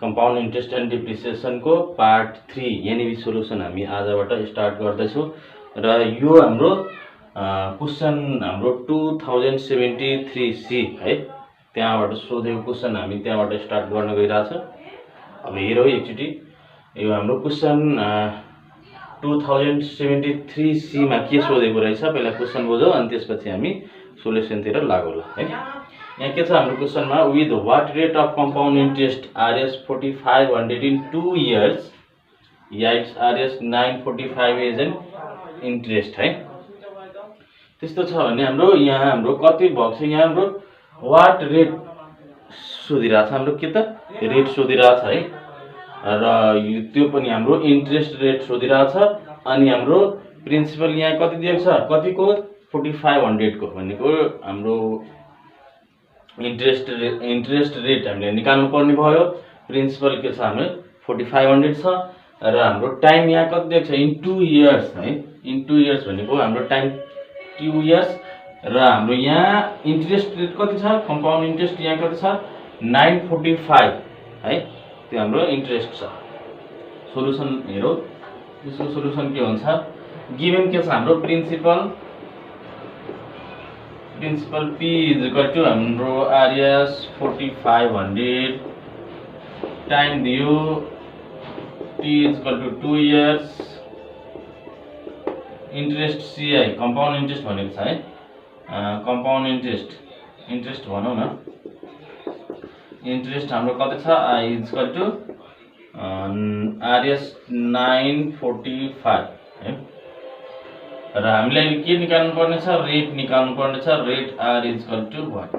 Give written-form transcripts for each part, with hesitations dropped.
Compound interest and depreciation को part 3 NEB solution हामी आजबाट start गर्दैछौँ र यो हाम्रो क्वेशन हाम्रो 2073 सी है त्यहाँबाट सोधेको क्वेशन हामी त्यहाँबाट स्टार्ट गर्न गइरहेछ। अब हेरौँ एकचोटी यो हाम्रो क्वेशन 2073 सी मा के सोधेको रहेछ पहिला क्वेशन बुझौँ अनि त्यसपछि हामी सोल्युसनतिर लागौँला है। यहाँ के छ हाम्रो क्वेशनमा with what rate of compound interest RS 4500 in 2 years yields RS 945 as an interest है। त्यस्तो छ भने हाम्रो यहाँ हाम्रो कति भएको छ यहाँ हाम्रो व्हाट रेट सोधिरहेछ हाम्रो के त रेट सोधिरहेछ है र त्यो पनि हाम्रो इन्ट्रेस्ट रेट सोधिरहेछ अनि हाम्रो प्रिन्सिपल यहाँ कति दिएको छ कतिको 4500 को भनेको हाम्रो इन्ट्रेस्ट रेट हामीले निकाल्नु पर्ने भयो। प्रिन्सिपल के छ हाम्रो 4500 छ र हाम्रो टाइम यहाँ कति दिएको छ इन 2 इयर्स है। इन 2 इयर्स भनेको हाम्रो टाइम 2 इयर्स र हाम्रो यहाँ इन्ट्रेस्ट रेट कति छ कम्पाउन्ड इन्ट्रेस्ट यहाँ कति छ 945 है त्यो हाम्रो इन्ट्रेस्ट छ। सोल्युसन हेरौँ त्यसको सोल्युसन के हुन्छ गिभन के छ हाम्रो principal P is equal to हाम्रो आरएस 4500 टाइम दियो T is equal to 2 years interest CI compound interest भनेको छ है कम्पाउन्ड इन्ट्रेस्ट भनौँ न इन्ट्रेस्ट हाम्रो कति छ I is equal to RS 945 है र हामीलाई के निकाल्नु पर्ने छ रेट निकाल्नु पर्ने छ rate R is equal to what.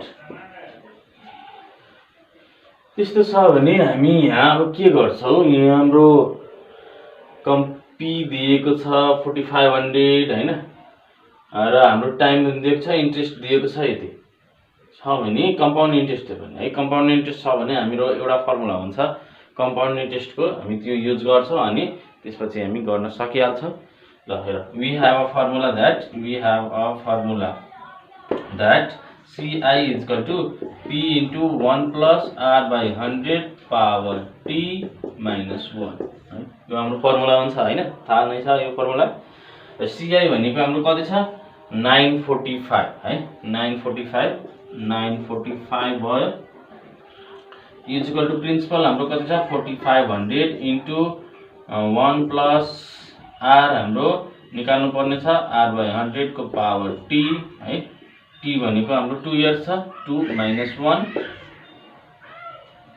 त्यस्तो छ भने हामी यहाँ अब के गर्छौं यहाँ हाम्रो कम्पी दिएको छ 4500 हैन र हाम्रो टाइम दिएको छ इन्ट्रेस्ट दिएको छ यति छ भने कम्पाउन्ड इन्ट्रेस्ट पनि है कम्पाउन्ड इन्ट्रेस्ट छ भने हाम्रो एउटा फर्मुला हुन्छ कम्पाउन्ड इन्ट्रेस्ट को हामी त्यो युज गर्छौं अनि त्यसपछि हामी गर्न सकिहाल्छौं। we have a formula that CI is equal to P into 1 plus R by 100 power T minus 1 यो हाम्रो फर्मुला हुन्छ हैन थाहा नै छ यो फर्मुला र CI भनेको हाम्रो कति छ 945 है 945 भयो इज इक्वल टु प्रिन्सिपल हाम्रो कति छ 4500 into 1 plus R हाम्रो निकाल्नु पर्ने छ R by 100 को पावर T है T भनेको हाम्रो 2 इयर्स छ 2 minus 1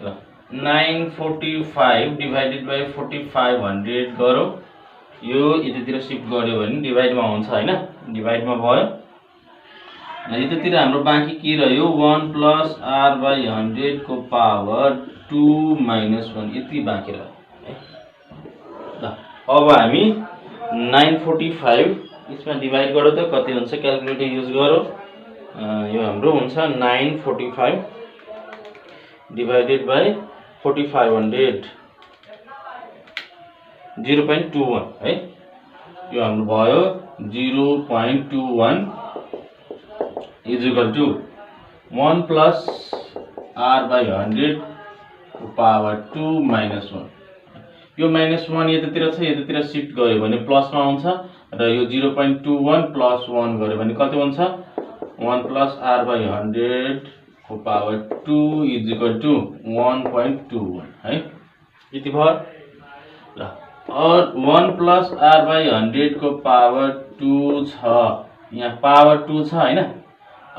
र 945 डिवाइडेड बाइ 4500 गरौँ यो यतितिर शिफ्ट गर्यो भने डिवाइड मा हुन्छ हैन डिवाइड मा भयो र यतितिर हाम्रो बाँकी के रह्यो 1 plus R by 100 को पावर 2 minus 1 यति बाँकी रह्यो है। ल अब हामी 945 यसमा डिवाइड गरौँ त कति हुन्छ क्याल्कुलेटर युज गरौँ यो हाम्रो हुन्छ 945 डिवाइडेड बाइ 4500 0.21 है यो हाम्रो भयो 0.21 is equal to 1 plus R by 100 को पावर 2 minus 1 यो -1 यतातिर छ यतातिर शिफ्ट गर्यो भने प्लस मा आउँछ र यो 0.21 प्लस 1 गर्यो भने कति हुन्छ 1 प्लस R by 100 को पावर 2 इज इक्वल टु 1.21 है यति भयो ल और 1 प्लस R by 100 को पावर 2 छ यहाँ पावर 2 छ हैन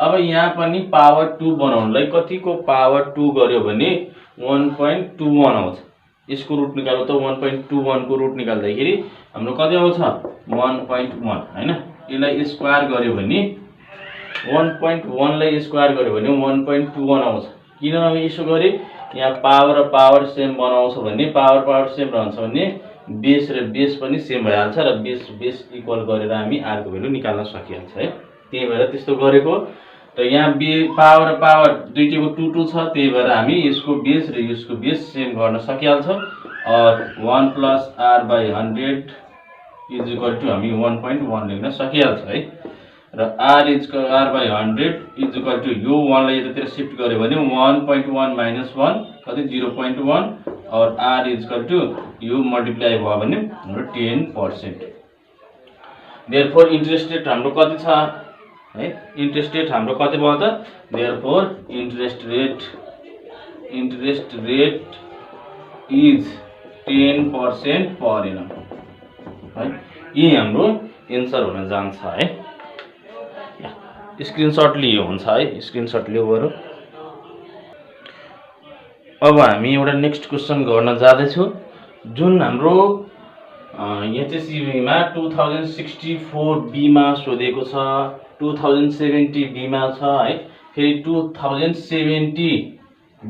अब यहाँ पनि पावर 2 बनाउनलाई कतिको पावर 2 गर्यो भने 1.21 आउँछ यसको रुट निकाल्नु त 1.21 को रुट निकाल्दाखेरि हाम्रो कति आउँछ 1.1 हैन यसलाई स्क्वायर गर्यो भने 1.1 लाई स्क्वायर गर्यो भने 1.21 आउँछ किन यसो गरे यहाँ पावर र पावर सेम बनाउँछ भने पावर सेम रहन्छ भने बेस र बेस पनि सेम भइहाल्छ र बेस इक्वल गरेर हामी r को भ्यालु निकाल्न सकिहाल्छ है त्यही भएर त्यस्तो गरेको र यहाँ पावर दुईटैको 2 छ त्यही भएर हामी यसको बेस र यसको बेस सेम गर्न सकिहाल्छौं और 1 plus R by 100 is equal to हामी 1.1 लेख्न सकिहाल्छ है र R by 100 is equal to यो 1 लाई यतातिर शिफ्ट गर्यो भने 1.1 minus 1 कति 0.1 और r इक्वल टू यो मल्टिप्लाई भयो भने हाम्रो 10%। देयरफोर इन्ट्रेस्ट रेट हाम्रो कति छ है, इन्ट्रेस्ट रेट हाम्रो कति भयो त, therefore interest rate is 10% per annum है। यही हाम्रो एन्सर हुन जान्छ है। स्क्रिनशट लियो हुन्छ है, स्क्रिनशट लियो बरु। अब हामी एउटा नेक्स्ट क्वेसन गर्न जाँदैछौँ जुन हाम्रो एचएससीमा 2064 B मा सोधेको छ, 2070 B मा छ है, फेरि 2070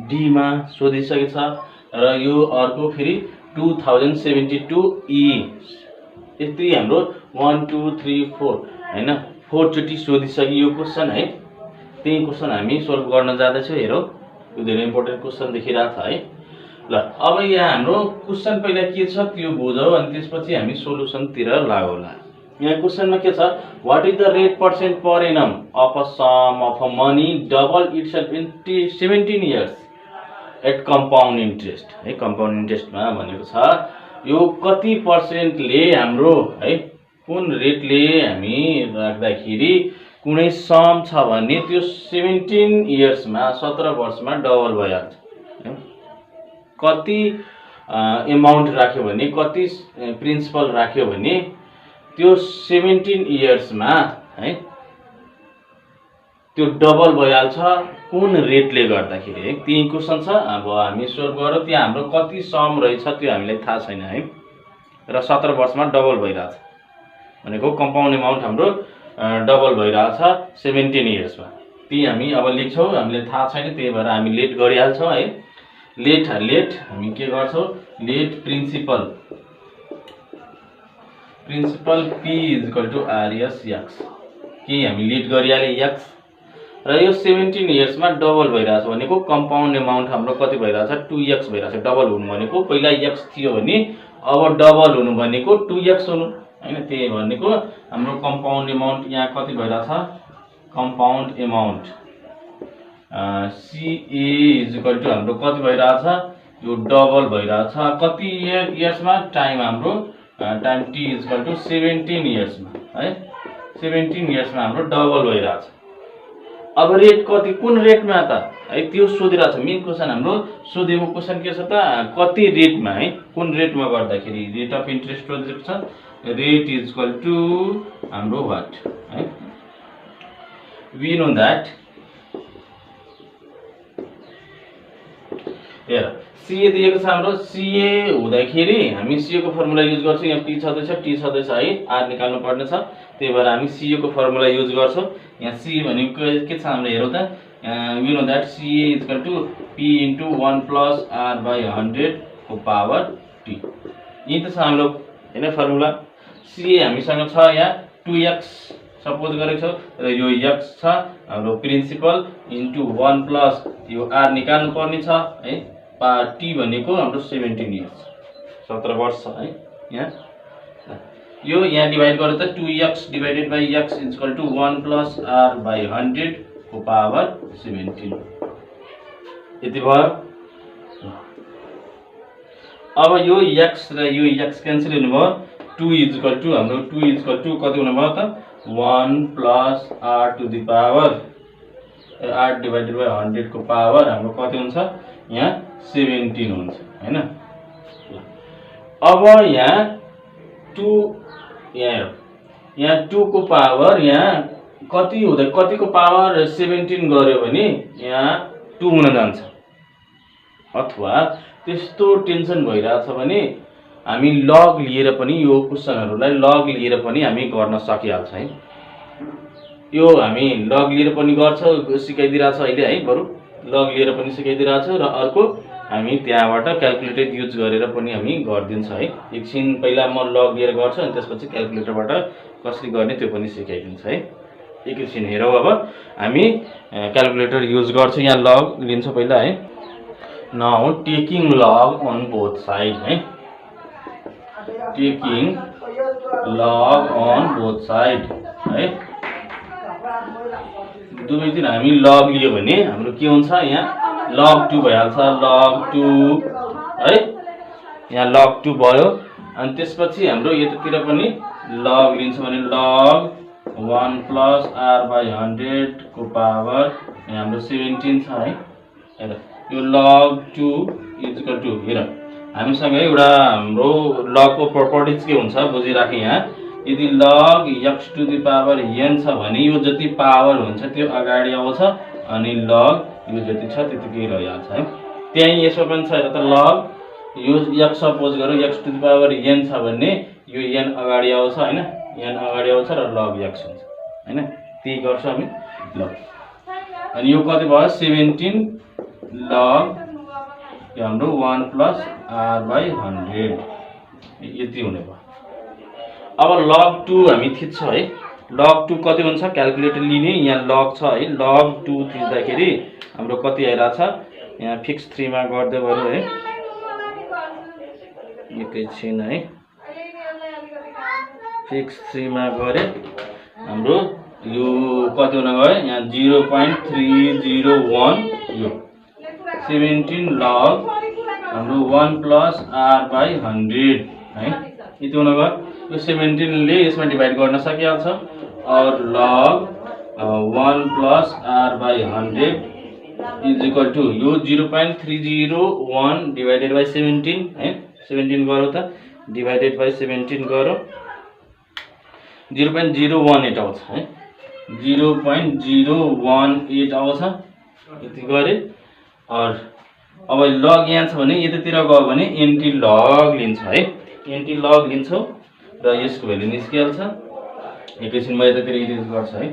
D मा सोधिसकेको छ र यो अर्को फेरि 2072 E। यति हाम्रो 1 2 3 4 हैन 4 चोटि सोधिसकियो क्वेसन है। त्यही क्वेसन हामी सोल्भ गर्न जाँदैछौँ। हेरौँ, यो धेरै इम्पोर्टेन्ट क्वेसन देखिरहेको छ है। ल अब यहाँ हाम्रो क्वेसन पहिला के छ त्यो बुझौँ अनि त्यसपछि हामी सोलुसनतिर लागौँला। यहाँ क्वेसनमा के छ, what is the rate percent per annum of a sum of a money double itself in 17 years at compound interest है। कम्पाउन्ड इन्ट्रेस्टमा भनेको छ यो कति पर्सेन्टले हाम्रो है, कुन रेटले हामी राख्दाखेरि कुनै सम छ भने त्यो 17 इयर्समा 17 वर्षमा डबल भइहाल्छ है। कति एमाउन्ट राख्यो भने, कति प्रिन्सिपल राख्यो भने त्यो 17 इयर्समा है त्यो डबल भइहाल्छ कुन रेटले गर्दाखेरि है। त्यही क्वेसन छ। अब हामी सोल्भ गरौँ। त्यहाँ हाम्रो कति सम रहेछ त्यो हामीलाई थाहा छैन है, र 17 वर्षमा डबल भइरहेछ भनेको कम्पाउन्ड एमाउन्ट हाम्रो डबल भइरहेछ 17 इयर्समा। ती हामी अब लेख्छौँ, हामीलाई थाहा छैन त्यही भएर हामी लेट गरिहाल्छौँ है। लेट हामी के गर्छौँ, let principal P equal to RS x के हामी लेट गरिहाले x र यो 17 इयर्समा डबल भइरहेछ भनेको कम्पाउन्ड एमाउन्ट हाम्रो कति भइरहेछ 2x भइरहेछ। डबल हुनु भनेको पहिला x थियो भने अब डबल हुनु भनेको 2x हुनु हैन। त्यही भनेको हाम्रो कम्पाउन्ड एमाउन्ट यहाँ कति भइरहेछ, compound amount CA equal to हाम्रो कति भइरहेछ, यो डबल भइरहेछ कति इयर्समा, टाइम हाम्रो टाइम t इक्वल टु 17 इयर्समा है। 17 इयर्समा हाम्रो डबल भइरहेछ। अब रेट कति, कुन रेटमा त है त्यो सोधिरहेछ। मेन क्वेसन हाम्रो सोधेको क्वेसन के छ त, कति रेटमा है, कुन रेटमा गर्दाखेरि रेट अफ इन्ट्रेस्ट सोधेको छ। रेट इज इक्वल टु हाम्रो व्हाट है, वी नो दैट हेर सीए दिएको छ हाम्रो। सीए हुँदाखेरि हामी सीए को फर्मुला युज गर्छौँ। यहाँ टी छँदैछ है, आर निकाल्नु पर्ने छ। त्यही भएर हामी सीए को फर्मुला युज गर्छौँ। यहाँ सी भनेको के छ हाम्रो हेरौँ त, we know that CA equal to P into 1 plus R by 100 को पावर टी। यही त छ हाम्रो हैन फर्मुला। सीए हामीसँग छ यहाँ 2x सपोज गरेको छ र यो x छ हाम्रो प्रिन्सिपल इन्टु 1 प्लस यो आर निकाल्नु पर्ने छ है। टी भनेको हाम्रो 17 इयर्स 17 वर्ष है। यहाँ यो यहाँ डिभाइड गरेर त 2x divided by x equal to 1 plus R by 100 को पावर 17 यति भयो। अब यो x र यो x क्यान्सल हुनुभयो। 2 इक्वल टु हाम्रो 2 इक्वल टु कति हुनुभयो त 1 plus R to the power R divided by 100 को पावर हाम्रो कति हुन्छ यहाँ 17 हुन्छ हैन। अब यहाँ 2 यहाँ 2 को पावर यहाँ कति हुँदै कतिको पावर 17 गर्यो भने यहाँ 2 हुन जान्छ। अथवा त्यस्तो टेन्सन भइरहेछ भने हामी लग लिएर पनि यो क्वेशनहरुलाई लग लिएर पनि हामी गर्न सकिहाल्छ है। यो हामी लग लिएर पनि गर्छ सिकाइदिरहेछ अहिले है। बरु लग लिएर पनि सिकाइदिरहेछ र अर्को हामी त्यहाँबाट क्याल्कुलेटर युज गरेर पनि हामी गर्दिन्छ है। एकछिन पहिला म लग लिएर गर्छु अनि त्यसपछि क्याल्कुलेटरबाट कसरी गर्ने त्यो पनि सिकाइदिन्छ है। एकछिन हेरौँ। अब हामी क्याल्कुलेटर युज गर्छु। यहाँ लग लिन्छ पहिला है। Now taking log on both side है। Taking log on both side है। दुवैतिर हामी लग लियो भने हाम्रो के हुन्छ यहाँ log 2 भइहाल्छ log 2 है यहाँ log 2 भयो। अनि त्यसपछि हाम्रो यतातिर पनि log लिन्छ भने log 1 plus r by 100 को पावर यहाँ हाम्रो 17 छ है। हेर यो log 2 इज इक्वल टु हेर हामीसँग एउटा हाम्रो log को प्रपर्टिज के हुन्छ बुझिराखे यहाँ। यदि log x to the power n छ भने यो जति पावर हुन्छ त्यो अगाडि आउँछ अनि log यो जति छ त्यतिकै रहिहाल्छ है। त्यही यसो पनि छ त log यो x सपोज गरौँ x to the power n छ भने यो n अगाडि आउँछ हैन, n अगाडि आउँछ र log x हुन्छ हैन। त्यही गर्छ हामी ल। अनि यो कति भयो 17 log यो हाम्रो 1 plus r by 100 यति हुने भयो। अब log 2 हामी थिच्छौं है। log 2 कति हुन्छ क्याल्कुलेटर लिने, यहाँ log छ है। log 2 थिच्दाखेरि हाम्रो कति आइराछ यहाँ फिक्स 3 मा गर्दै भयो है। एकैछिन है, फिक्स 3 मा गरे हाम्रो यो कति हुन गयो यहाँ 0.301 यो 17 log हाम्रो 1 plus r by 100 है। यति हुन गयो। यो 17 ले यसमा डिभाइड गर्न सकिहाल्छ और log 1 plus r by 100 is equal to यो 0.301 डिवाइडेड बाइ 17 है। 17 गरौ त डिवाइडेड बाइ 17 गरौ 0.018 आउँछ है। 0.018 आउँछ यति गरे। और अब log यहाँ छ भने यतातिर गयो भने एन्टी log लिन्छ है। एन्टी log लिन्छौ र यसको भ्यालु निस्किहाल्छ। एकैछिन म यतातिर इरेज गर्छु है।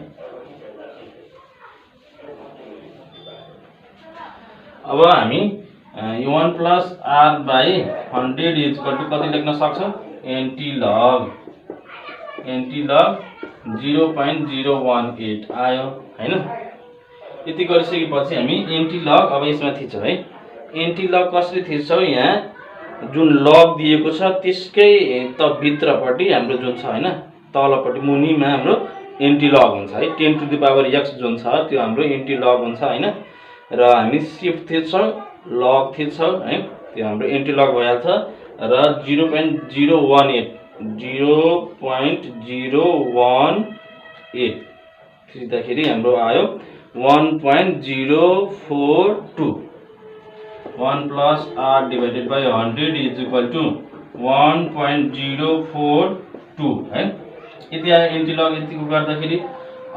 अब हामी 1 plus r by 100 is equal to कति लेख्न सक्छौं एन्टी log 0.018 आयो हैन। यति गरिसकेपछि हामी एन्टी log अब यसमा थिच्छौं है। एन्टी log कसरी थिच्छौं यहाँ जुन log दिएको छ त्यसकै त भित्रपट्टि हाम्रो जुन छ हैन तलपट्टि मुनिमा हाम्रो एन्टी log हुन्छ है। 10 to the power x जुन छ त्यो हाम्रो एन्टी log हुन्छ हैन। र हामी शिफ्ट थिच्छौं log थिच्छौं है त्यो हाम्रो एन्टी log भइहाल्छ र 0.018 थिच्दाखेरि हाम्रो आयो 1.042 1 plus r divided by 100 is equal to 1.042 है। यति आयो एन्टी log यतिको गर्दाखेरि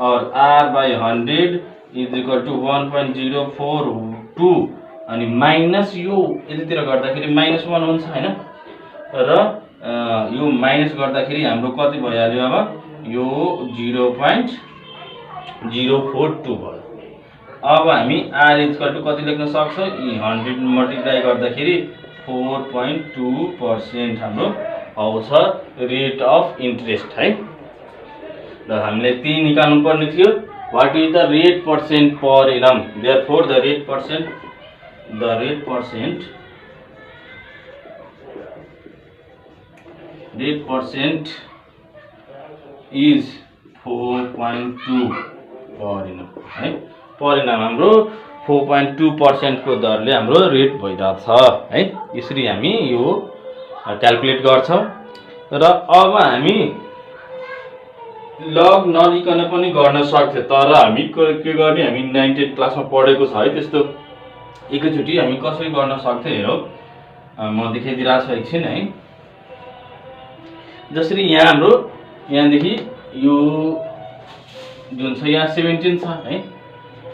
और r by 100 is equal to 1.042 अनि माइनस यो यतितिर गर्दाखेरि -1 हुन्छ हैन र यो माइनस गर्दाखेरि हाम्रो कति भइहाल्यो अब यो 0.042 भयो। अब हामी r इक्वल टु कति लेख्न सक्छौं 100 मल्टिप्लाई गर्दाखेरि 4.2% हाम्रो आउँछ रेट अफ इन्ट्रेस्ट है। र हामीले त्यही निकाल्नु पर्ने थियो what is the rate percent per annum. Therefore the rate percent is 4.2 per annum है। पर एनम हाम्रो 4.2% को दरले हाम्रो रेट भइराछ है। यसरी हामी यो क्याल्कुलेट गर्छौं र अब हामी log नलिकन पनि गर्न सक्थ्यो तर हामी के गर्ने हामी 9th क्लासमा पढेको छ है। त्यस्तो एकैचोटी हामी कसरी गर्न सक्थ्यो हेरौ म देखाइदिरहेको छु एकछिन है। जसरी यहाँ हाम्रो यहाँदेखि यो जुन छ यहाँ 17 छ है।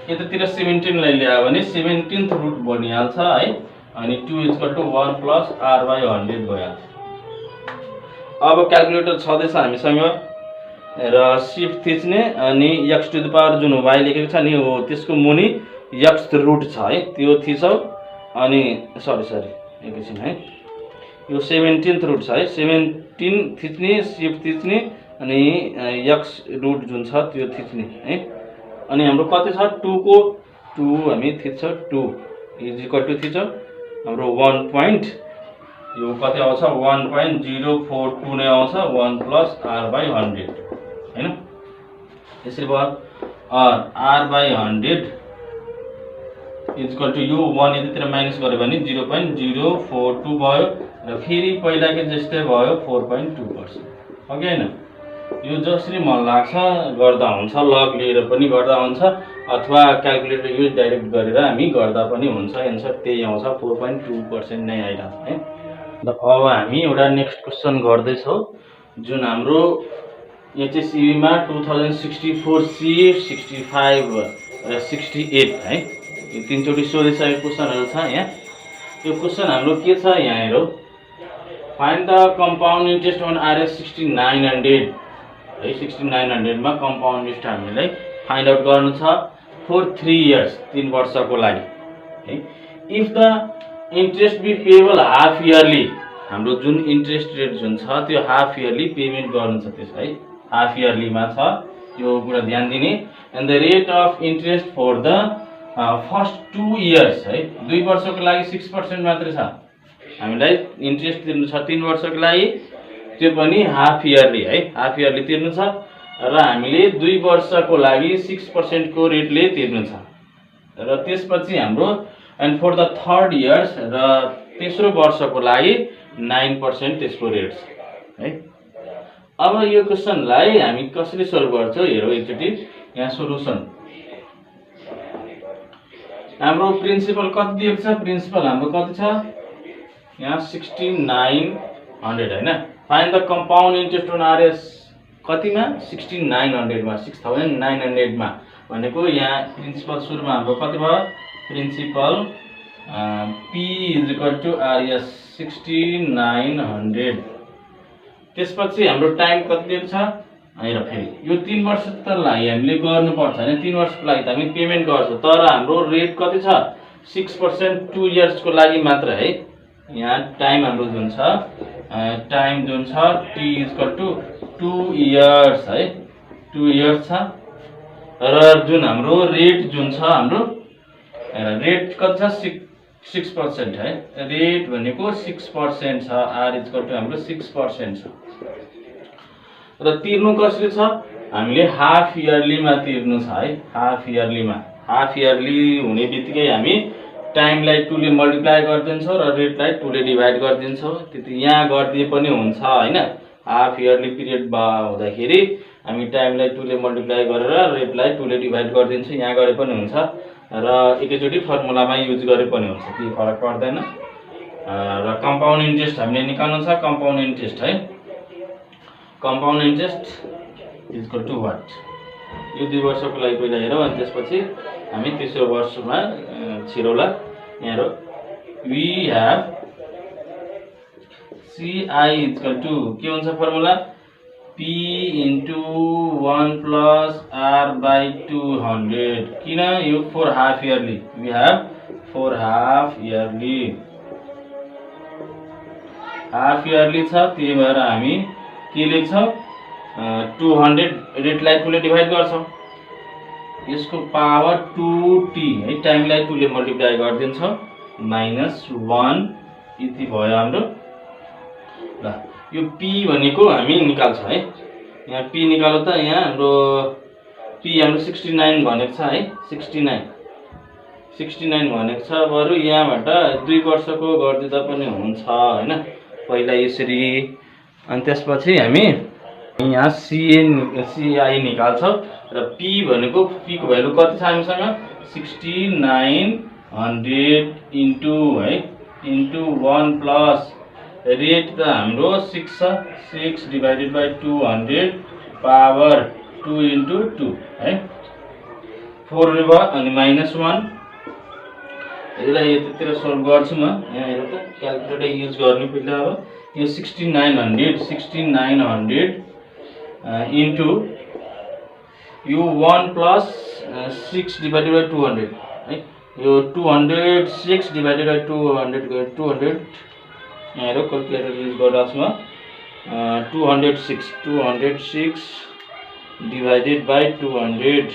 यतातिर 17 लाई ल्यायो भने 17th रुट बनिहाल्छ है। अनि 2 equal to 1 plus r by 100 भइहाल्छ। अब क्याल्कुलेटर छदैछ हामीसँग र शिफ्ट थिच्ने अनि x टु द पावर जुन y लेखेको छ नि हो त्यसको मुनि x रुट छ है त्यो थिचौ अनि सरी एकैछिन है यो 17th रुट छ है। 17 थिच्ने शिफ्ट थिच्ने अनि x रुट जुन छ त्यो थिच्ने है। अनि हाम्रो कति छ 2 को 2 हामी थिच्छौं 2 इज इक्वल टु थिच्छौं हाम्रो 1 यो कति आउँछ 1.042 नै आउँछ 1 plus r by 100 हैन। यसरी भयो और r by 100 इक्वल टु यो 1 यतितिर माइनस गर्यो भने 0.042 भयो र फेरि पहिलाकै जस्तै भयो 4.2%। हो कि हैन? यो जसरी मन लाग्छ गर्दा हुन्छ, लग लिएर पनि गर्दा हुन्छ अथवा क्याल्कुलेटर युज डाइरेक्ट गरेर हामी गर्दा पनि हुन्छ। एन्सर त्यही आउँछ, 4.2% नै आइरहेछ है। र अब हामी एउटा नेक्स्ट क्वेशन गर्दै छौं जुन हाम्रो एचएससी मा 2064 सी 65 र 68 है, यो तीनचोटी सोधिसकेको क्वेशनहरु छ यहाँ। यो क्वेशन हाम्रो के छ यहाँ हेरौ, find the compound interest on RS 6900 है। 6900 मा कम्पाउन्ड इन्ट्रेस्ट हामीलाई फाइन्ड आउट गर्नु छ फर 3 इयर्स, 3 वर्षको लागि है। If the interest be payable half yearly, हाम्रो जुन इन्ट्रेस्ट रेट जुन छ त्यो हाफ इयरली पेमेन्ट गर्नु छ त्यस है, हाफ इयरली मा छ, यो कुरा ध्यान दिने। And the rate of interest for the first 2 years है, 2 वर्षको लागि 6% मात्र छ हामीलाई इन्ट्रेस्ट तिर्नु छ 3 वर्षको लागि, त्यो पनि हाफ इयरली है, हाफ इयरली तिर्नु छ र हामीले 2 वर्षको लागि 6% को रेटले तिर्नु छ। र त्यसपछि हाम्रो and for the third years र तेस्रो वर्षको लागि 9% त्यसको रेट छ है। अब यो क्वेशनलाई हामी कसरी सल्भ गर्छौं हेरौ एकचोटी। यहाँ सोलुसन हाम्रो प्रिन्सिपल कति दिएको छ, प्रिन्सिपल हाम्रो कति छ यहाँ 6900 हैन। Find the compound interest on RS कतिमा 6900 मा, 6900 मा भनेको यहाँ प्रिन्सिपल सुरुमा हाम्रो कति भयो, प्रिन्सिपल P = RS 6900। त्यसपछि हाम्रो टाइम कति दिएको छ हेर, फेरि यो 3 वर्ष त लागि हामीले गर्नुपर्छ हैन, 3 वर्षको लागि त हामी पेमेन्ट गर्छौं, तर हाम्रो रेट कति छ 6% 2 इयर्सको लागि मात्र है। यहाँ टाइम हाम्रो जुन छ टाइम जुन छ T = 2 इयर्स है, 2 इयर्स छ। र जुन हाम्रो रेट जुन छ हाम्रो रेट कति छ 6% है, रेट भनेको 6% छ, R = हाम्रो 6% छ। र तिर्नु कसरी छ, हामीले हाफ इयरली मा तिर्नु छ है, हाफ इयरली मा। हाफ इयरली हुने बित्तिकै हामी टाइमलाई 2 ले मल्टिप्लाई गरिदिन्छौं र रेटलाई 2 ले डिभाइड गरिदिन्छौं। त्यति यहाँ गर्दिए पनि हुन्छ हैन। हाफ इयरली पिरियड हुँदाखेरि हामी टाइमलाई 2 ले मल्टिप्लाई गरेर रेटलाई 2 ले डिभाइड गरिदिन्छौं, यहाँ गरे पनि हुन्छ र एकैचोटी फर्मुलामा युज गरे पनि हुन्छ, केही फरक पर्दैन। र कम्पाउन्ड इन्ट्रेस्ट हामीले निकाल्नु छ, कम्पाउन्ड इन्ट्रेस्ट है, कम्पाउन्ड इन्ट्रेस्ट = व्हाट, यो 2 वर्षको लागि पहिला हेरौँ अनि त्यसपछि हामी तेस्रो वर्षमा छिरौला। यहाँ हेरौ, वी हैव CI = के हुन्छ फर्मुला P * 1 + R/200। किन यो for half yearly, we have for half yearly, half yearly छ, त्यही भएर हामी के लेख्छौं 200 रेटलाई 2 ले डिभाइड गर्छौं, यसको पावर 2t है, टाइमलाई 2 ले मल्टिप्लाई गरिदिन्छौं -1 यति भयो हाम्रो। ल यो P भनेको हामी निकाल्छौं है, यहाँ P निकाल्नु त यहाँ हाम्रो P हाम्रो 69 भनेको छ है, 69 भनेको छ। बरु यहाँबाट 2 वर्षको गर्दिदा पनि हुन्छ हैन, पहिला यसरी अनि त्यसपछि हामी यहाँ CI निकाल्छौं र P भनेको P को भ्यालु कति छ हामीसँग 6900 इन्टु है इन्टु 1 प्लस रेट त हाम्रो 6 छ, 6 डिवाइडेड बाइ 200 पावर 2 इन्टु 2 है, 4 भयो अनि -1। यसलाई यतितिर सल्भ गर्छु म, यहाँ हेर त क्याल्कुलेटर युज गर्ने पहिला। अब यो 6900 इन्टु यो 1 प्लस 6 डिवाइडेड बाइ 200 है, यो 206 डिवाइडेड बाइ 200 यहाँ हेर क्याल्कुलेटर युज गरिरहेको छु म। 206 डिवाइडेड बाइ 200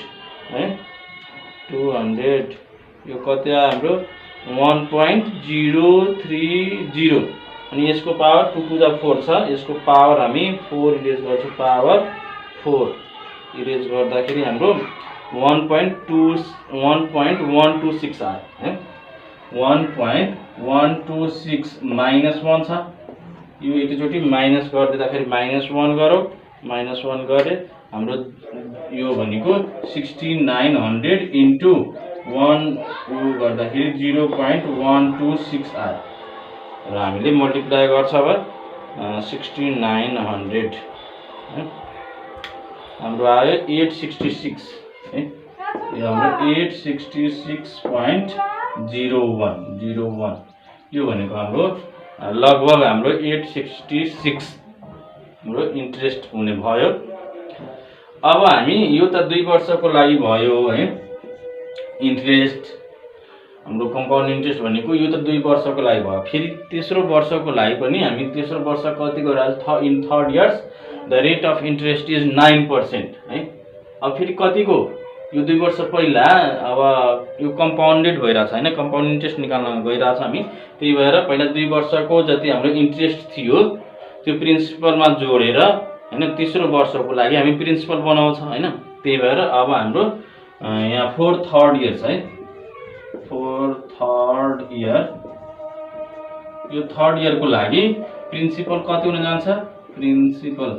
है, 200 यो कति आयो हाम्रो 1.030 अनि यसको पावर 2 to the 4 छ, यसको पावर हामी 4 इरेज गर्छौं, पावर 4 इरेज गर्दाखेरि हाम्रो 1.126 आयो है 1.126 -1 छ यो एकैचोटि माइनस गरिदिँदाखेरि -1 गरौँ -1 गरे हाम्रो यो भनेको 6900 इन्टु 1 यो गर्दाखेरि 0.126 आयो र हामीले मल्टिप्लाई गर्छ अब 6900 हाम्रो आयो 866 है यो हाम्रो 866.01 यो भनेको हाम्रो लगभग हाम्रो 866 हाम्रो इन्ट्रेस्ट हुने भयो। अब हामी यो त 2 वर्षको लागि भयो है इन्ट्रेस्ट हाम्रो कम्पाउन्ड इन्ट्रेस्ट भनेको यो त 2 वर्षको लागि भयो। फेरि तेस्रो वर्षको लागि पनि हामी तेस्रो वर्ष कति गरिरहेको in third years the rate of interest is 9% है। अब फेरि कतिको यो 2 वर्ष पहिला अब यो कम्पाउन्डेड भइरहेछ हैन कम्पाउन्ड इन्ट्रेस्ट निकाल्न गइरहेछ हामी त्यही भएर पहिला 2 वर्षको जति हाम्रो इन्ट्रेस्ट थियो त्यो प्रिन्सिपलमा जोडेर हैन तेस्रो वर्षको लागि हामी प्रिन्सिपल बनाउँछ हैन त्यही भएर अब हाम्रो यहाँ 4 थर्ड इयर्स है 4 थर्ड इयर यो थर्ड इयरको लागि प्रिन्सिपल कति हुन जान्छ प्रिन्सिपल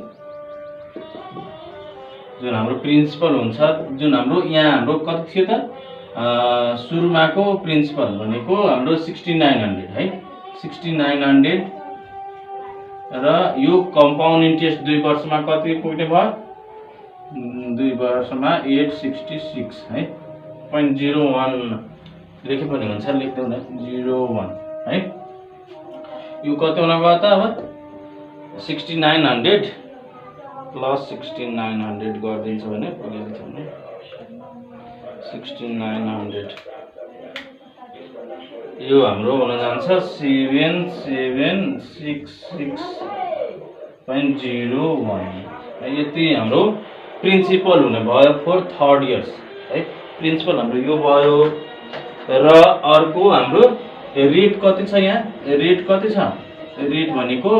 जुन हाम्रो प्रिन्सिपल हुन्छ जुन हाम्रो यहाँ हाम्रो कति थियो त सुरुमाको प्रिन्सिपल भनेको हाम्रो 6900 है 6900 र यो कम्पाउन्ड इन्ट्रेस्ट 2 वर्षमा कति पुग्ने भयो 2 वर्षमा 866 है 0.01 लेखे पनि हुन्छ लेख्दै हुँदैन 01 है यो कति हुन गयो त अब 6900 प्लस 6900 गरिदिन्छ भने पुगिन्छ भने 6900 यो हाम्रो हुन जान्छ 7766.01 यति हाम्रो प्रिन्सिपल हुने भयो फर थर्ड इयर्स है प्रिन्सिपल हाम्रो यो भयो र अर्को हाम्रो रेट कति छ यहाँ रेट कति छ रेट भनेको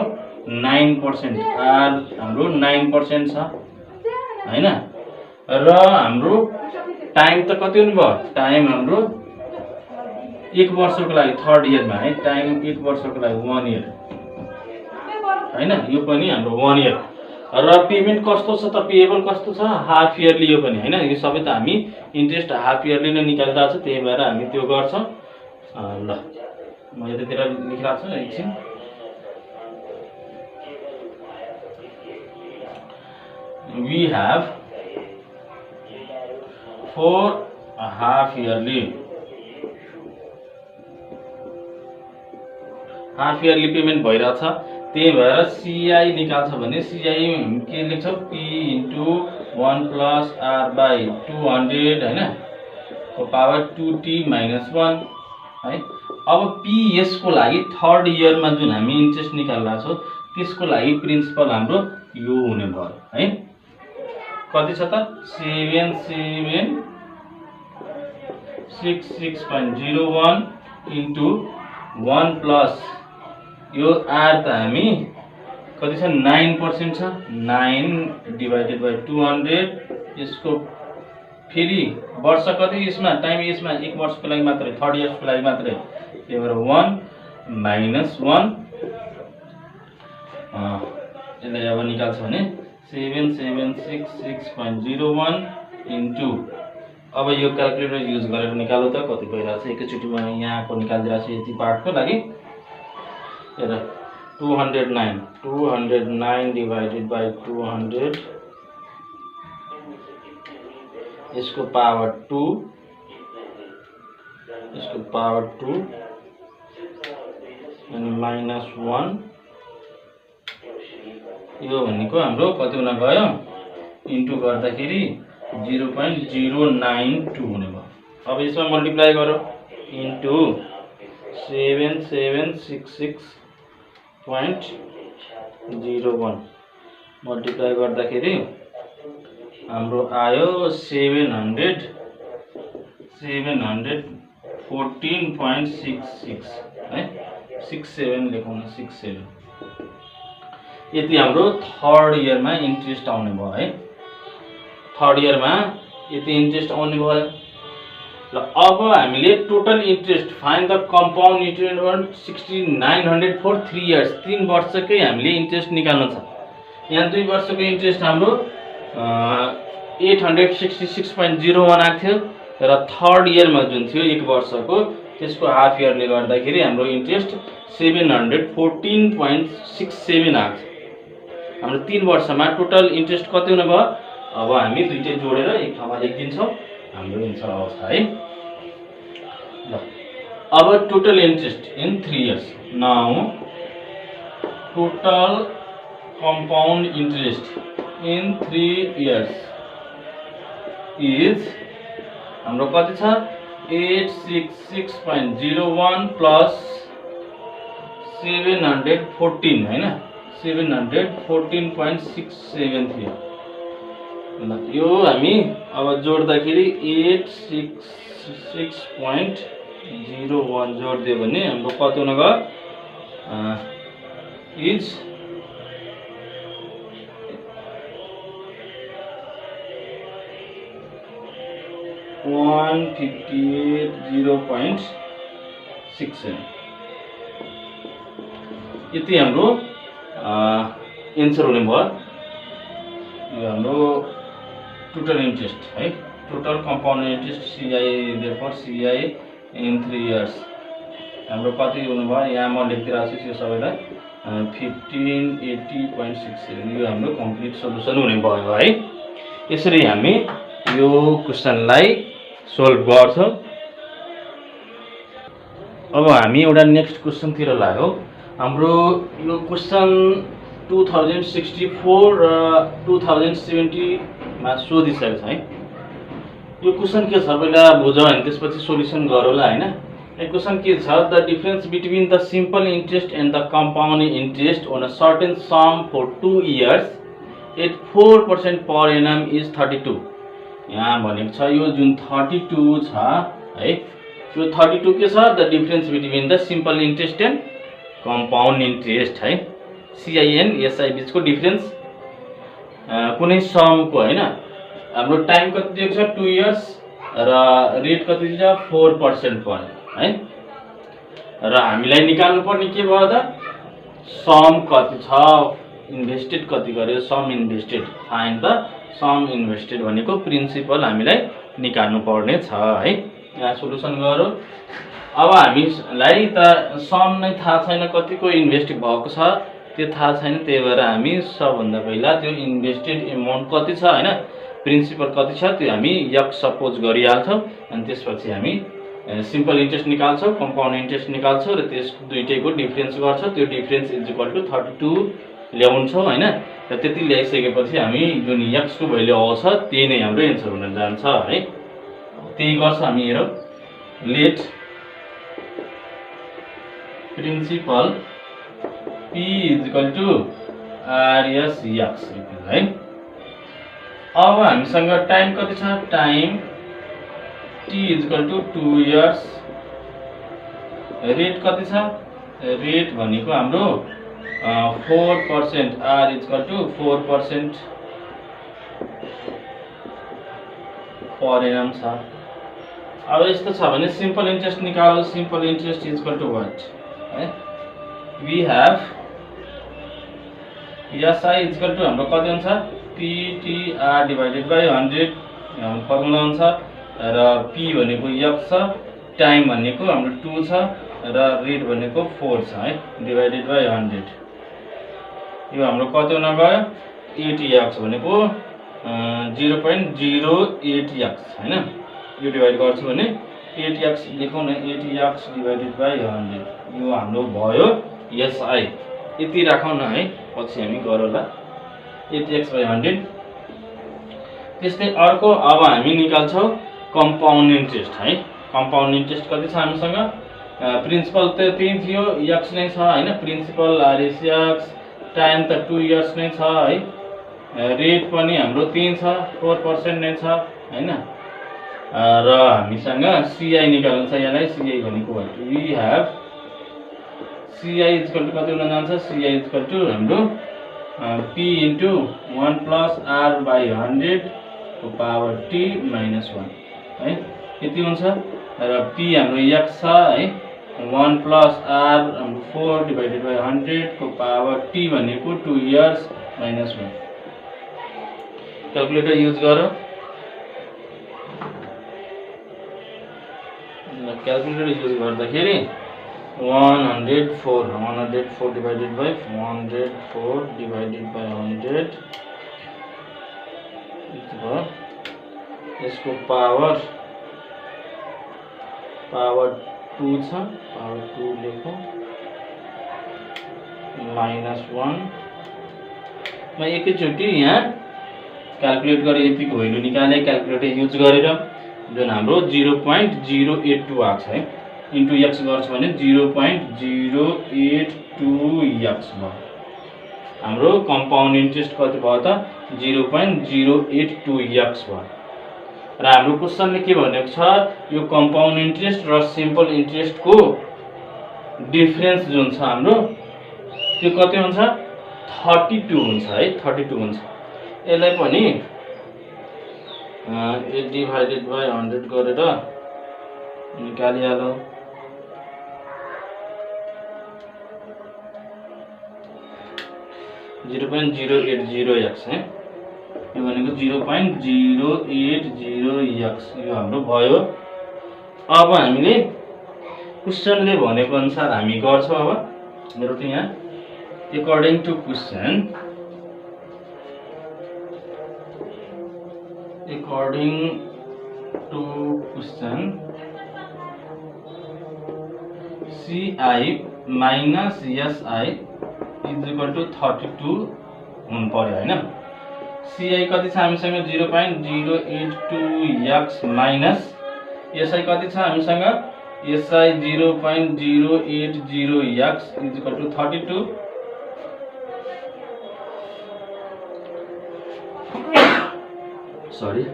9% आर हाम्रो 9% छ हैन र हाम्रो टाइम त कति हुने भयो टाइम हाम्रो 1 वर्षको लागि थर्ड इयरमा है टाइम 1 वर्षको लागि 1 इयर हैन यो पनि हाम्रो 1 इयर र पेमेन्ट कस्तो छ त पेएबल कस्तो छ हाफ इयरली यो पनि हैन यो सबै त हामी इन्ट्रेस्ट हाफ इयरली नै निकालिरहेको छ त्यही भएर हामी त्यो गर्छौं ल म यतातिर लेखिरहेको छु एकछिन we have for half yearly payment भइरहेछ त्यही भएर सीआई निकाल्छ भने सीआई के लेख्छौ p * 1 + r/200 हैन को पावर 2t - 1 है अब पीएस को लागि थर्ड इयरमा जुन हामी इन्ट्रेस्ट निकाल्ला छौ त्यसको लागि प्रिन्सिपल हाम्रो यो हुने भयो है कति छ त 7766.01 इन्टु 1 प्लस यो आर त हामी कति छ 9% छ 9 डिवाइडेड बाइ 200 यसको फेरि वर्ष कति यसमा टाइम यसमा 1 वर्षको लागि मात्रै थर्ड इयर्सको लागि मात्रै त्यही भएर 1 - 1 यसलाई अब निकाल्छ भने 7766.01 इन्टु अब यो क्याल्कुलेटर युज गरेर निकाल्नु त कति भइरहेछ एकैचोटिमा यहाँको निकाल्दिरहेछु यति पार्टको लागि हेर 209 डिवाइडेड बाइ 200 यसको पावर 2 अनि -1 यो भनेको हाम्रो कति हुन गयो इन्टु गर्दाखेरि 0.092 हुने भयो अब यसमा मल्टिप्लाई गरौ इन्टु 7766.01 मल्टिप्लाई गर्दाखेरि हाम्रो आयो 714.66 है 67 लेखौँ 67 यति हाम्रो थर्ड इयरमा इन्ट्रेस्ट आउने भयो है थर्ड इयरमा यति इन्ट्रेस्ट आउने भयो। ल अब हामीले total interest find the compound interest 6900 for 3 years, 3 वर्षकै हामीले इन्ट्रेस्ट निकाल्नु छ। यहाँ 2 वर्षको इन्ट्रेस्ट हाम्रो 866.01 आएको थियो र थर्ड इयरमा जुन थियो 1 वर्षको त्यसको हाफ इयरले गर्दाखेरि हाम्रो इन्ट्रेस्ट 714.67 आएको छ। हाम्रो 3 वर्षमा टोटल इन्ट्रेस्ट कति हुने भयो? अब हामी दुईटै जोडेर एक ठाउँमा लेखिदिन्छौँ, हाम्रो एन्सर आउँछ है। ल अब total interest in 3 years. Now total compound interest in 3 years is हाम्रो कति छ 866.01 प्लस 714 हैन 714.67 थियो। यो हामी अब जोड्दाखेरि 866.01 जोड्दियो भने हाम्रो कति हुन गयो इज 158.0.67 यति हाम्रो एन्सर हुने भयो। यो हाम्रो टोटल इन्ट्रेस्ट है, total compound interest CI therefore CI in 3 years हाम्रो कति हुने भयो? यहाँ म लेखिदिरहेको छु यो सबैलाई 1580.67 यो हाम्रो कम्प्लिट सोलुसन हुने भयो है। यसरी हामी यो क्वेशनलाई सोल्भ गर्छौं। अब हामी एउटा नेक्स्ट क्वेशनतिर लाग्यौं। हाम्रो यो क्वेशन 2064 र 2070 मा सोधिसकेको छ है। यो क्वेशन के छ पहिला बुझौँ अनि त्यसपछि सोलुसन गरौँला हैन। यो क्वेशन के छ? The difference between the simple interest and the compound interest on a certain sum for 2 years at 4% per annum is 32। यहाँ भनेको छ यो जुन 32 छ है, यो 32 के छ? The difference between the simple interest and compound interest है, CIN SI बीचको डिफरेन्स कुनै समको हैन। हाम्रो टाइम कति दिएको छ 2 इयर्स र रेट कति छ 4% पर है। र हामीलाई निकाल्नु पर्ने के भयो त? सम कति छ, इन्भेस्टेड कति गर्यो, sum invested, find the sum invested भनेको प्रिन्सिपल हामीलाई निकाल्नु पर्ने छ है। यहाँ सोलुसन गरौँ। अब हामीलाई त सम नै थाहा छैन, कतिको इन्भेस्ट भएको छ त्यो थाहा छैन, त्यही भएर हामी सबभन्दा पहिला त्यो इन्भेस्टेड एमाउन्ट कति छ हैन, प्रिन्सिपल कति छ त्यो हामी यक सपोज गरिहाल्छौँ अनि त्यसपछि हामी सिम्पल इन्ट्रेस्ट निकाल्छौँ, कम्पाउन्ड इन्ट्रेस्ट निकाल्छौँ र त्यस दुईटैको डिफरेन्स गर्छौँ। त्यो डिफरेन्स इज इक्वल टु 32 ल्याउँछौँ हैन। र त्यति ल्याइसकेपछि हामी जुन यक्स को भ्यालु आउँछ त्यही नै हाम्रो एन्सर हुन जान्छ है। त्यही गर्छ हामी। हेरौँ, let principal P is equal to RS x है। अब हामीसँग टाइम कति छ? Time T is equal to 2 years. Rate कति छ? रेट भनेको हाम्रो 4%, R is equal to 4% per annum छ। अब यस्तो छ भने सिम्पल इन्ट्रेस्ट निकाल्नु। Simple interest is equal to what है? We have SI is equal to हाम्रो कति हुन्छ? PTR डिवाइडेड बाइ 100 फर्मुला हुन्छ र P भनेको यक्स छ, टाइम भनेको हाम्रो 2 छ र रेट भनेको 4 छ है, डिवाइडेड बाइ 100। यो हाम्रो कति हुन गयो? 80 यक्स भनेको 0.08 यक्स हैन। यो डिवाइड गर्छु भने 8 यक्स लेखौँ न, 80 यक्स डिवाइडेड बाइ 100 यो हाम्रो भयो SI। यति राखौँ न है, पछि हामी गरौँला 8x/100। त्यस्तै अर्को अब हामी निकाल्छौँ कम्पाउन्ड इन्ट्रेस्ट है। कम्पाउन्ड इन्ट्रेस्ट कति छ हामीसँग? प्रिन्सिपल त त्यही थियो, यक्स नै छ हैन, प्रिन्सिपल RS यक्स, टाइम त 2 इयर्स नै छ है, रेट पनि हाम्रो त्यही छ 4% नै छ हैन। र हामीसँग CI निकाल्नु छ। यसलाई CI भनेको we have CI is equal to कति हुन जान्छ? CI इज इक्वल टु हाम्रो P into 1 plus R by 100 को पावर t माइनस 1 है यति हुन्छ र p हाम्रो x छ है 1 प्लस r हाम्रो 4 डिवाइडेड बाइ 100 को पावर t भनेको 2 इयर्स माइनस 1 क्याल्कुलेटर युज गरौँ क्याल्कुलेटर युज गर्दाखेरि 104 डिवाइडेड बाइ 104 डिवाइडेड बाइ 100 यसको पावर 2 छ पावर 2 लेखौँ माइनस 1 म एकैचोटि यहाँ क्याल्कुलेट गरेर यतिको भ्यालु निकाले क्याल्कुलेटर युज गरेर जुन हाम्रो 0.082 आएको छ है इन्टु x गर्छ भने 0.082x भयो हाम्रो कम्पाउन्ड इन्ट्रेस्ट कति भयो त 0.082x भयो र हाम्रो क्वेशनले के भनेको छ यो कम्पाउन्ड इन्ट्रेस्ट र सिम्पल इन्ट्रेस्ट को डिफरेन्स जुन छ हाम्रो त्यो कति हुन्छ 32 हुन्छ है 32 हुन्छ यसलाई पनि 8 डिवाइडेड बाइ 100 गरेर निकालिहालौ 0.080x है यो भनेको 0.080x यो हाम्रो भयो अब हामीले क्वेशनले भनेको अनुसार हामी गर्छौं अब मेरो त यहाँ according to question CI minus SI is equal to 32 हुनु पर्यो हैन CI कति छ हामीसँग 0.082x माइनस SI कति छ हामीसँग SI 0.080x is equal to 32 sorry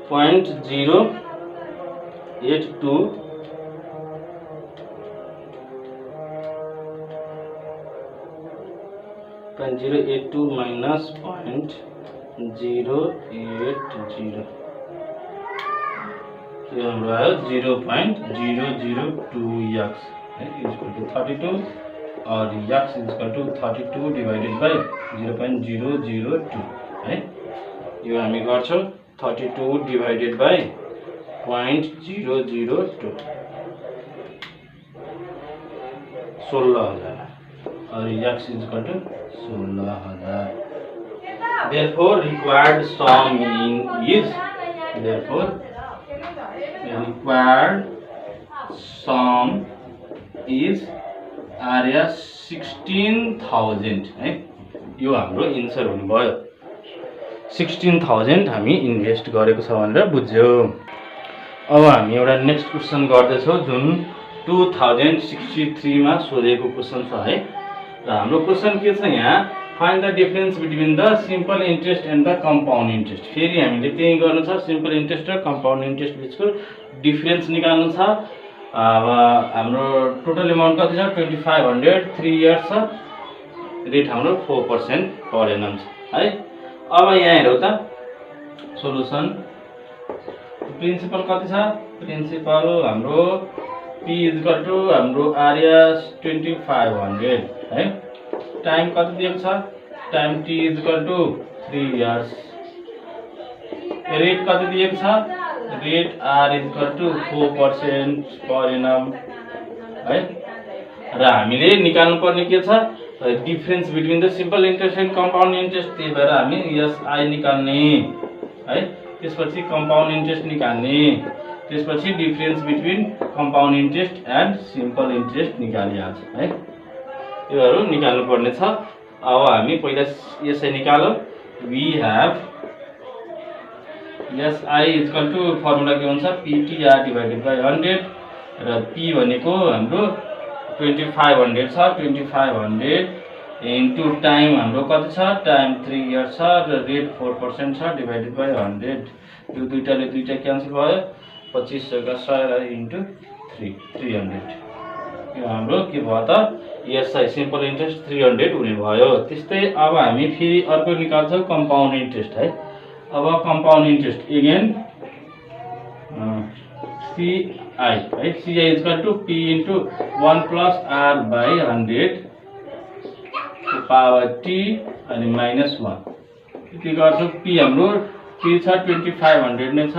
0.082 minus 0.080 यो हाम्रो आयो 0.002x equal to 32 और x is equal to 32 divided by 0.002 है यो हामी गर्छौं 32 divided by 0.002 16000 और x is equal to 16000 therefore required sum is area 16000 है यो हाम्रो आन्सर हुनु भयो 16000 हामी इन्भेस्ट गरेको छ भनेर बुझ्यौ अब हामी एउटा नेक्स्ट क्वेशन गर्दै छौं जुन 2063 मा सोधेको क्वेशन छ है र हाम्रो क्वेशन के छ यहाँ find the difference between the simple interest and the compound interest फेरि हामीले त्यही गर्नु छ सिम्पल इन्ट्रेस्ट र कम्पाउन्ड इन्ट्रेस्ट बिचको डिफरेन्स निकाल्नु छ अब हाम्रो टोटल अमाउन्ट कति छ 2500 3 इयर्स छ रेट हाम्रो 4% पर एनम छ है अब यहाँ हेरौ त सोलुसन प्रिन्सिपल कति छ प्रिन्सिपल हाम्रो p हाम्रो आरिया 2500 है टाइम कति दिएको छ टाइम t 3 इयर्स रेट कति दिएको छ रेट r 4% पर एनम है र हामीले निकाल्नु पर्ने के छ difference between the simple interest and compound interest त्यही भएर हामी SI निकाल्ने है त्यसपछि कम्पाउन्ड इन्ट्रेस्ट निकाल्ने त्यसपछि difference between compound interest and simple interest निकालिहाल्छ है योहरु निकाल्नु पर्ने छ अब हामी पहिला SI निकालौं we have SI फर्मुला के हुन्छ PTR डिवाइडेड बाइ 100 र P भनेको हाम्रो 2500 छ 2500 इन्टु टाइम हाम्रो कति छ टाइम 3 इयर्स छ र रेट 4% छ डिवाइडेड बाइ 100 यो दुईटाले दुईटा क्यान्सल भयो 2500 का 100 इन्टु 300 यो हाम्रो के भयो त SI सिम्पल इन्ट्रेस्ट 300 हुने भयो त्यस्तै अब हामी फेरि अर्को निकाल्छौं कम्पाउन्ड इन्ट्रेस्ट है अब कम्पाउन्ड इन्ट्रेस्ट अगेन CI है, CI equal to P into 1 plus R by 100 power T अनि माइनस 1 के गर्छौँ। P हाम्रो P छ 2500 नै छ,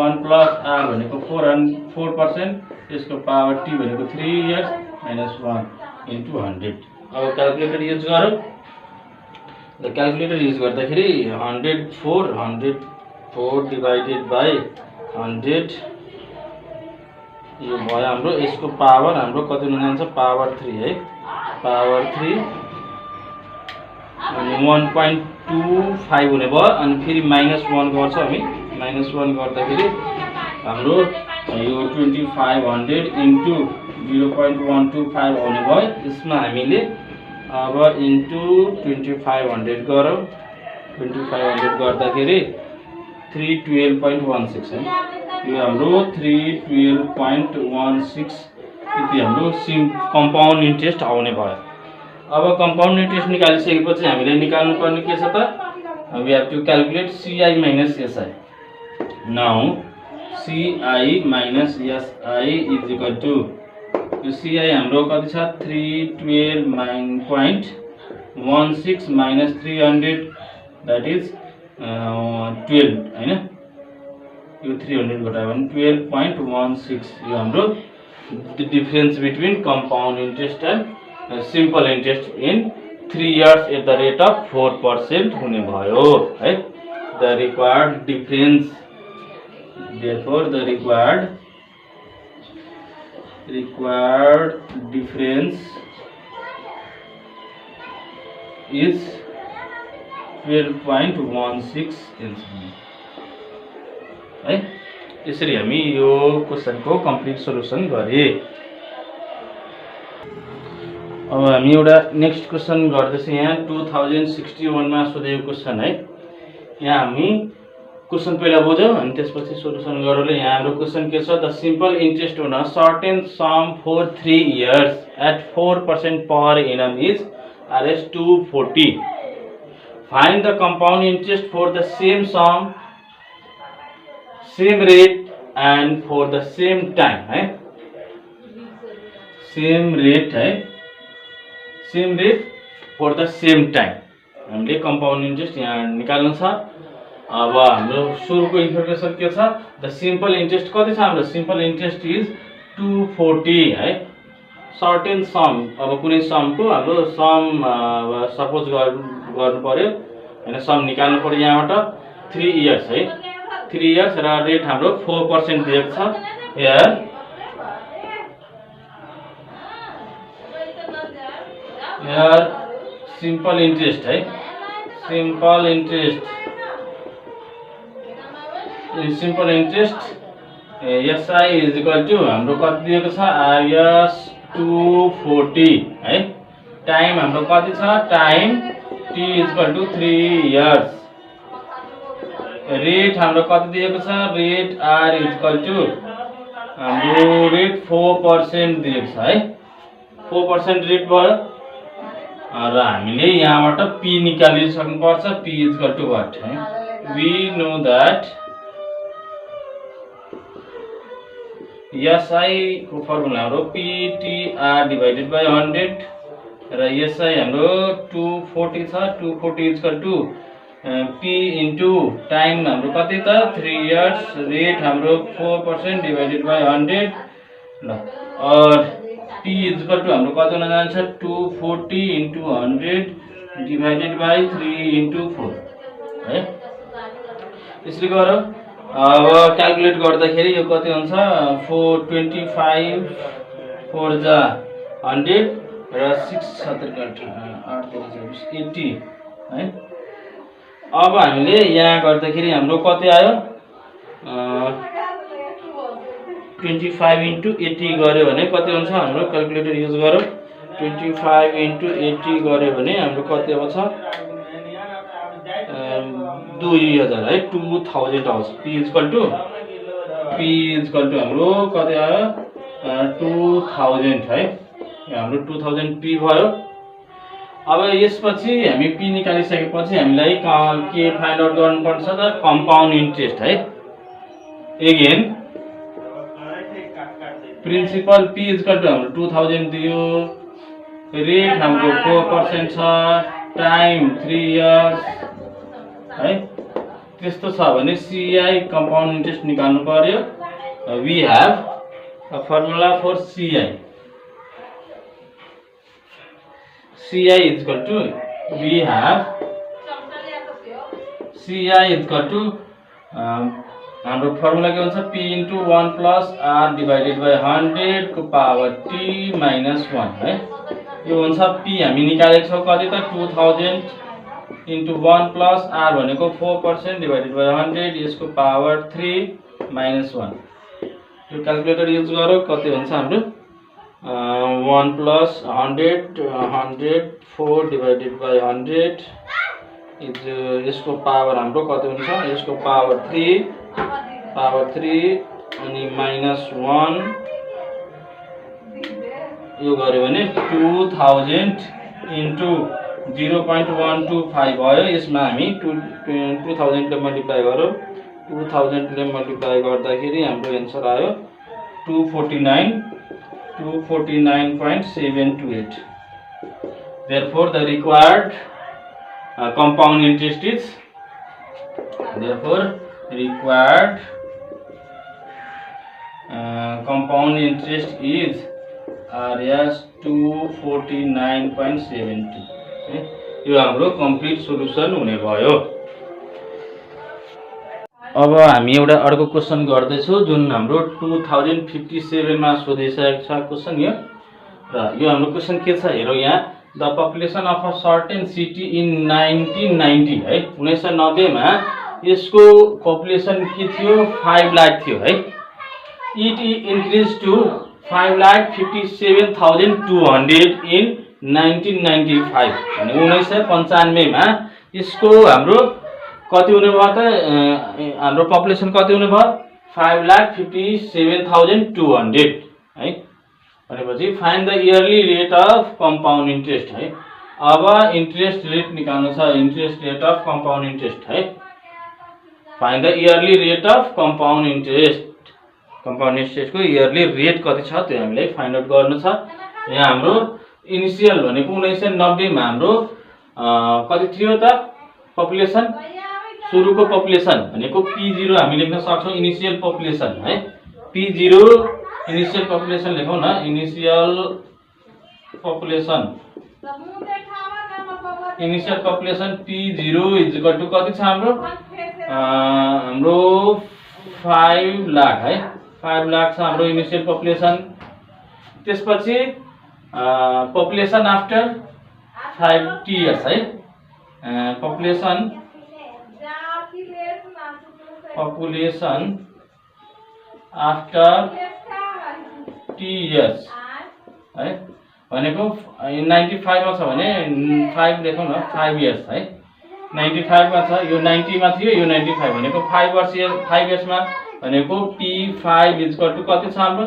1 प्लस R भनेको 4%, यसको पावर T भनेको 3 इयर्स माइनस 1 इन्टु 100। अब क्याल्कुलेटर युज गरौँ। क्याल्कुलेटर युज गर्दाखेरि 104 डिभाइडेड बाई 100 यो भयो हाम्रो। यसको पावर हाम्रो कति हुन जान्छ, पावर 3 है, पावर 3 अनि 1.25 हुने भयो। अनि फेरि माइनस 1 गर्छ हामी, माइनस 1 गर्दाखेरि हाम्रो यो 2500 इन्टु 0.125 आउने भयो। यसमा हामीले अब इन्टु 2500 गरौँ। 2500 गर्दाखेरि 312.16 है, यो हाम्रो 312.16 यति हाम्रो कम्पाउन्ड इन्ट्रेस्ट आउने भयो। अब कम्पाउन्ड इन्ट्रेस्ट निकालिसकेपछि हामीले निकाल्नु पर्ने के छ त, we have to calculate CI minus SI। Now CI minus SI is equal to, यो CI हाम्रो कति छ 312.16 माइनस 300 द्याट इज 12 हैन, यो 300 घटायो भने 12.16। यो हाम्रो difference between compound interest and simple interest in 3 years at the rate of 4% हुने भयो है। The required difference, therefore the required difference is 12.16 है। यसरी हामी यो क्वेशनको कम्प्लिट सोल्युसन गरे। अब हामी एउटा नेक्स्ट क्वेशन गर्दैछौँ। यहाँ 2061 मा सोधेको क्वेशन है। यहाँ हामी क्वेशन पहिला बुझौँ अनि त्यसपछि सोल्युसन गरौँ। यहाँ हाम्रो क्वेशन के छ, the simple interest on a certain sum for 3 years at 4% per annum is Rs 240. Find the compound interest for the same sum, same rate and for the same time है, same rate है, same rate for the same time। हामीले compound interest यहाँ निकाल्नु छ। अब हाम्रो सुरुको information के छ, द सिम्पल इन्ट्रेस्ट कति छ हाम्रो, सिम्पल इन्ट्रेस्ट इज 240 है। सर्टेन सम, अब कुनै समको हाम्रो सम सपोज गर्नु पर्यो हैन, सम निकाल्नु पर्यो यहाँबाट 3 इयर्स है, 3 इयर्स र रेट हाम्रो 4% दिएको छ। यार सिम्पल इन्ट्रेस्ट है, simple interest SI is equal to हाम्रो कति दिएको छ, Rs 240 है। टाइम हाम्रो कति छ, time T is equal to 3 years. Rate हाम्रो कति दिएको छ, rate R is equal to हाम्रो रेट 4% दिएको छ है, 4% रेट भयो। र हामीले यहाँबाट P निकालिसक्नु पर्छ। P is equal to what है, वी नो दैट SI को फर्मुला हाम्रो PTR डिवाइडेड बाई 100 र SI हाम्रो 240 छ। 240 is equal to P into time हाम्रो कति त 3 इयर्स, रेट हाम्रो 4% डिवाइडेड बाई 100 ल, और P इज इक्वल टू हाम्रो कति हुन जान्छ 240 इन्टु 100 डिवाइडेड बाई 3 इन्टु 4 है। यसरी गरौँ। अब क्याल्कुलेट गर्दाखेरि यो कति हुन्छ, 425 4 जा 100 र 6 80 है। अब हामीले यहाँ गर्दाखेरि हाम्रो कति आयो, 25 इन्टु 80 गर्यो भने कति हुन्छ हाम्रो, क्याल्कुलेटर युज गरौँ। 25 इन्टु 80 गर्यो भने हाम्रो कति आउँछ, 2000 है, 2000 आउँछ। P इज इक्वल टू हाम्रो कति आयो 2000 है, हाम्रो 2000 P भयो। अब यसपछि हामी पी निकालिसकेपछि हामीलाई के फाइन्ड आउट गर्नुपर्छ त कम्पाउन्ड इन्ट्रेस्ट है। Again principal P equal to हाम्रो 2000 दियो, रेट हाम्रो 4% छ, टाइम 3 इयर्स है। त्यस्तो छ भने सीआई कम्पाउन्ड इन्ट्रेस्ट निकाल्नु पर्यो। We have a formula for CI. CI is equal to we have CI is equal to हाम्रो फर्मुला के हुन्छ P into 1 plus R divided by 100 को पावर T minus 1 है। यो हुन्छ P हामी निकालेको छौं कति त 2000 into 1 plus R भनेको 4% divided by 100 यसको पावर 3 minus 1। यो क्याल्कुलेटर युज गरौ कति हुन्छ हाम्रो 1 plus 100 4 divided by 100 is यसको पावर हाम्रो कति हुन्छ यसको पावर 3 अनि माइनस 1 यो गर्यो भने 2000 into 0.125 भयो। यसमा हामी 2000 ले मल्टिप्लाई गरौ। 2000 ले मल्टिप्लाई गर्दाखेरि हाम्रो आन्सर आयो 249.728। Therefore, the required compound interest is compound interest is RS 249.72। यो हाम्रो कम्प्लिट सोलुसन हुने भयो। अब हामी एउटा अर्को क्वेशन गर्दैछौं जुन हाम्रो 2057 मा सोधिसकेको छ क्वेशन यो। र यो हाम्रो क्वेशन के छ हेरौ यहाँ the population of a certain city in 1990 है 1990 मा यसको पपुलेसन के थियो 5 लाख थियो है। इट इन्क्रिज टु 5,57,200 इन 1995 भने 1995 मा यसको हाम्रो कति हुने भयो त हाम्रो पपुलेसन कति हुने भयो 5,57,200 है। भनेपछि find the yearly rate of compound interest है। अब इन्ट्रेस्ट रेट निकाल्नु छ interest rate of compound interest है। Find the yearly rate of compound interest को इयरली रेट कति छ त्यो हामीलाई फाइन्ड आउट गर्नु छ। यहाँ हाम्रो इनिशियल भनेको 1990 मा हाम्रो कति थियो त पपुलेसन सुरुको पपुलेसन भनेको P0 हामी लेख्न सक्छौं इनिशियल पपुलेसन है। P0 इनिशियल पपुलेसन लेखौं न initial population P0 is equal to कति छ हाम्रो 5 लाख है। 5 लाख छ हाम्रो इनिशियल पपुलेसन। त्यसपछि पपुलेसन आफ्टर 50 इयर्स है। पपुलेसन आफ्टर 50 इयर्स है भनेको 95 मा छ भने 5 लेखौं न 5 इयर्स है। 95 मा छ यो 90 मा थियो यो 95 भनेको 5 इयर्स मा भनेको P5 इज इक्वल टु कति छ हाम्रो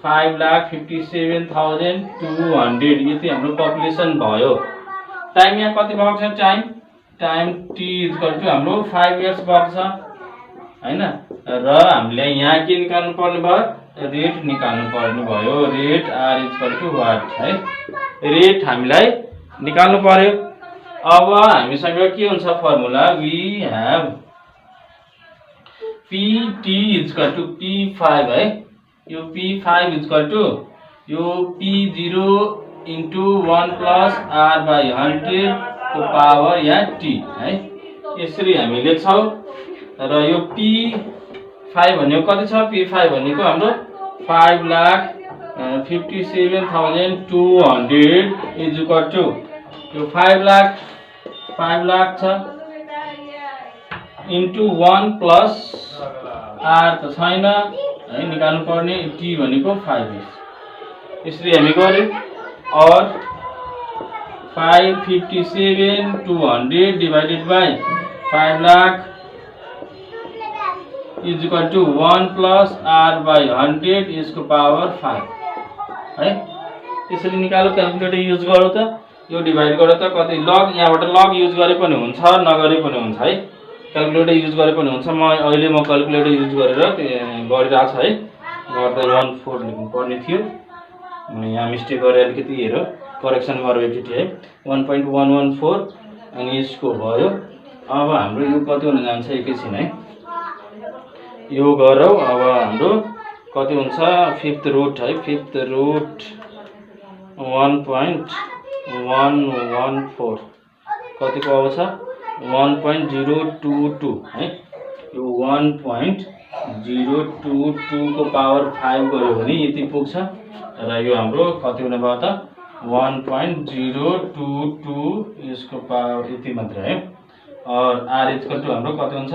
5,57,200 यति हाम्रो पपुलेसन भयो। टाइम यहाँ कति भएको छ time T is equal to हाम्रो 5 इयर्स भएको छ हैन। र हामीले यहाँ के निकाल्नु पर्ने भयो रेट निकाल्नु पर्ने भयो। Rate R is equal to what है रेट हामीलाई निकाल्नु पर्यो। अब हामीसँग के हुन्छ formula we have PT is equal to P5 है। यो P5 इज इक्वल टु यो P0 into 1 plus R by 100 को पावर या T है। यसरी हामी लेख्छौं। र यो P5 भनेको कति छ P5 भनेको हाम्रो 5,57,200 इज इक्वल टु यो 5 लाख छ इन्टु 1 प्लस R त छैन है निकाल्नु पर्ने T भनेको 5 यसरी हामी गर्यौं। और 5,57,200 divided by 5 lakh is equal to 1 plus R by 100 इसको पावर 5 है। यसरी निकालो क्याल्कुलेटर युज गरौ त यो डिभाइड गरेर त कति लग यहाँबाट लग युज गरे पनि हुन्छ नगरे पनि हुन्छ है, क्याल्कुलेटर युज गरे पनि हुन्छ। अहिले म क्याल्कुलेटर युज गरेर गरिरहेको छु है, गर्दा 1/4 लेख्नुपर्ने थियो, यहाँ मिस्टेक गरेर अलिकति हेर करेक्सन गरेर एकचोटि है 1.114 अनि यसको भयो। अब हाम्रो यो कति हुन जान्छ एकैछिन है, यो गरौँ। अब हाम्रो कति हुन्छ 5th रुट है, 5th रुट 1.114 कतिको आउँछ 1.022 है। यो 1.022 को पावर 5 गऱ्यो भने यति पुग्छ र यो हाम्रो कति हुने भयो त 1.022 यसको पावर यति मात्र है। और r इक्वल टू हाम्रो कति हुन्छ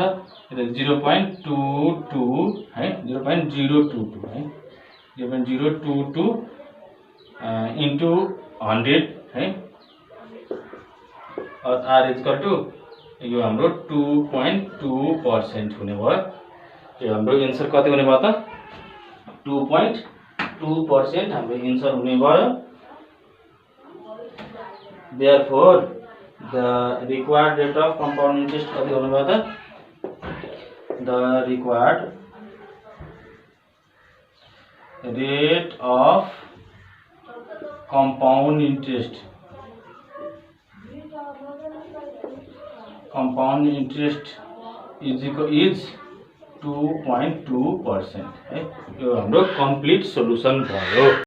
0.22 है, 0.022 है, 0.022 इन्टु 100 है। और r इक्वल टू यो हाम्रो 2.2% हुने भयो। यो हाम्रो एन्सर कति हुने भयो त 2.2% हाम्रो एन्सर हुने भयो। Therefore the required rate of compound interest कति हुने भयो त, the required rate of compound interest is 2.2% है। यो हाम्रो कम्प्लिट सोलुसन भयो।